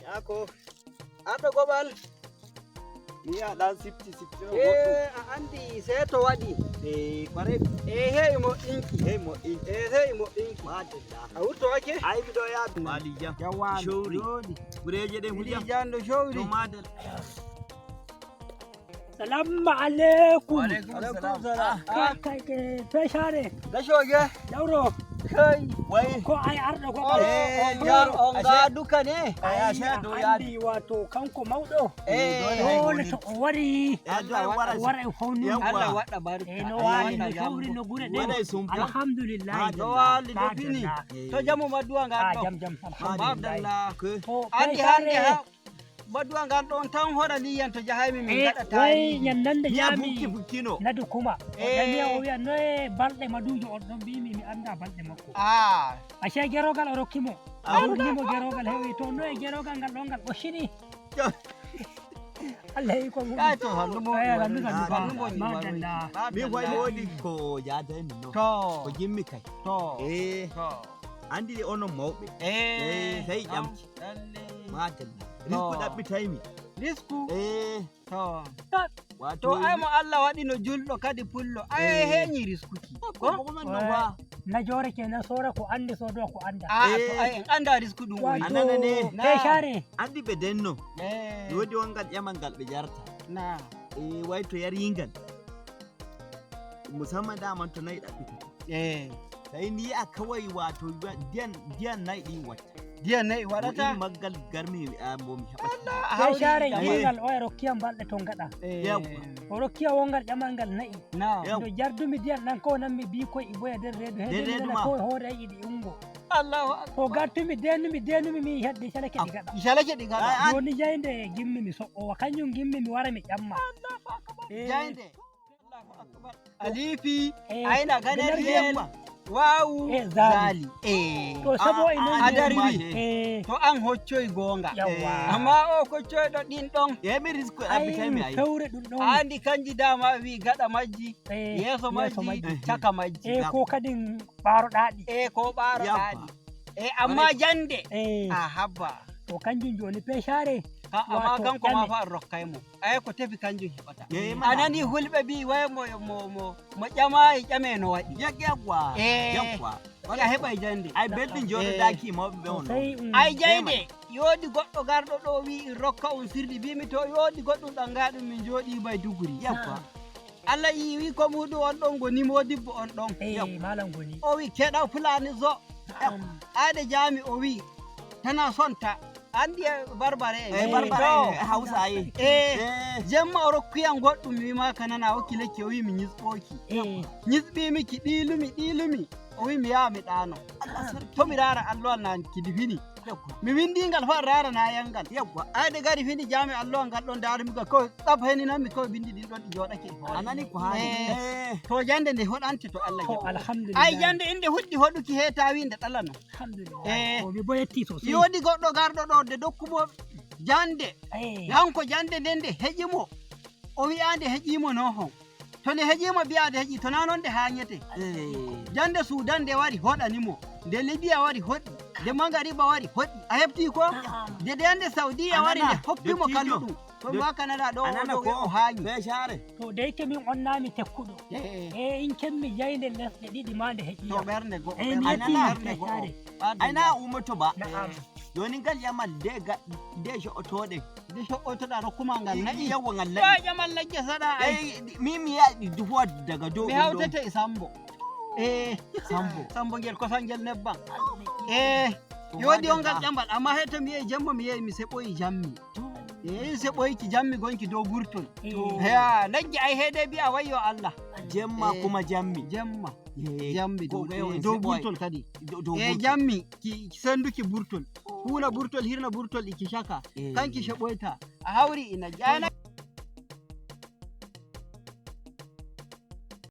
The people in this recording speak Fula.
Yako. Ato gobal. Iya dan sifti. A andi Setto Waɗi. Pare. Hey mo inki. Hey mo inki. Hey mo inki. Madalla. A wutto ake? Ai bido ya Malijan. Yawa. Shori. Bureje dai Mudi hujja. jando shori. To madalla. Salamu alaikum. Alaikum salam. Kai fe share. Da shoge. Yauro. Kai. Wai. Ko ai arda ko Ya onga duka ne. Aya sha do ya. Andi wato kanko maudo. Dole to wari. Ya do wara. Wara fauni. Allah wadda barka. No wali no shawri no gure de. Wadai sun fa. Alhamdulillah. No wali do fini. To jamu maduwa ga do. Jam. Alhamdulillah. Ko Andi hande ha. Maduwa ga don tan hora liyan to jahami min gada tayi. Wai nyandan da Ya yami. bukino. Nadu kuma. Dani o wiya no e balde madujo on don bimi mi anda balde makko. Ashe gerogal o rokkimo. Rokkimo gerogal hewi to no e gerogal ngal don ngal boshini. Allah yi ko mu. Ai to hannu mo. Ai hannu kan ba. Hannu mo ni Madalla. Mi wai wodi ko ya dai mi no. To. Ko jimmi kai. To. To. Andi ono mawbe. Sai jamci. Madalla. Risku dabbi taimi. Risku. To. Wato To ai mo Allah waɗi no julɗo kadi pullo. Ai heñi riskuki. ko man no ba. Na jore kenan sora ko ande so do ko anda. To ai en anda risku ɗum woni. Anana ne. Kai share. Andi be denno. Wodi wangal yamangal be jarta. Na. Wai to yaringal. Musamman da man to nai dabbi. Sai ni a kawai wato diyan nai din wata. Diyan nai wadata. Maggal garmi bo mi habata. Kai share yamangal o rokkiyam balde to ngada. O rokkiya wongal yamangal na'i. Na. Do jardumi diyan nan ko nan mi bi ko iboya der redu hedde na ko hore ayi di ungo. Allahu akbar. To gartumi denumi mi hedde shalake di gada. Shalake di gada. Joni jayinde gimmi mi so o kanyum gimmi mi wara mi jamma. Allahu akbar. Jayinde. Allahu akbar. Alifi aina ganar yamma. Wow, zali. To sabo ino adarbi. To an hoccoy gonga. Amma o ko coydo din don. Mi risku abbi taymi ay. Fewre dum don. Andi kanji dama wi gada majji. Yeso majji, caka majji. Ko kadin baro dadi. Ko baro dadi. Amma jande. Habba. To kanjin joni pe share. Amma kanko ma fa rokkay mo. Ay ko tefi kanjum hebata. Anani hulbe bi way mo ƴama e ƴame no waɗi. Yagwa. Wala heɓa jande. Ay beldin joni daki mawɓe on. Ay jande yodi goɗɗo garɗo ɗo wi rokka on sirdi bimi to yodi goɗɗum ɗan gaɗum min joɗi bay duguri. Allah wi ko muɗum on ɗon goni modibbo on ɗon. Malam goni. O wi keɗa fulani zo. Ade jami o wi tana sonta. Andi barbare Hausa yi. Jemma o rokkuyan goɗɗum wima kanana hokkileki o wi mi nyisɓoki. Nyisɓi miki ɗilumi. O wi mi yaha mi ɗano. To mi rara alluwal nan kidi fini. Mi windingal fa rara na yangal. Ayde gari fini jami alluwal ngal ɗon darumi ga ko tsaf heni nan mi ko bindi ɗin ɗon ɗi joɗake. Anani ko hani. To jande nde hoɗante to Allah jaɓi. Alhamdulillah. Ay jande inde huɗɗi hoɗuki heta winde ɗalano. Alhamdulillah. O mi boyetti sosai. Yodi goɗɗo garɗo ɗo de dokkumo jande. Hanko jande nden de heƴimo. O wi'ande heƴimo no hon. To ne heƴimo bi'ade heƴi to na non de hañete. Jande Sudan de wari hoɗanimo. De Libya wari hoɗi. De Magariba wari hoɗi. A hefti ko? De yande Saudiya wari de hoppimo kalluɗum. To ba Canada ɗo o hañi. Be share. To de yake min on nami tekkuɗo. In kemmi jayde lesɗe ɗiɗi ma nde heƴi. To ɓernde go. Ayna umato ba. Joni ngal yamal de sho'otoɗe. De sho'otoɗa rokkuma ngal naɗi. Yawa ngal naɗi. Ba jamal lagge saɗa ay. Mimi yaɗi duhuwa daga dow. Mi hawtete e Sambo. Sambo ngel kosangel nebban. Yodi on ngal ƴambal amma hay to mi yehi jemma mi yehi mi seɓoyi jammi. Seɓoyki jammi gonki dow burtol. Nagge ay hede bi'a wayyo Allah. Jemma kuma jammi. Jammi dow burtol kadi. Jammi ki senduki burtol. Huna burtol hirna burtol iki shaka. Kanki seɓoyta. A hawri ina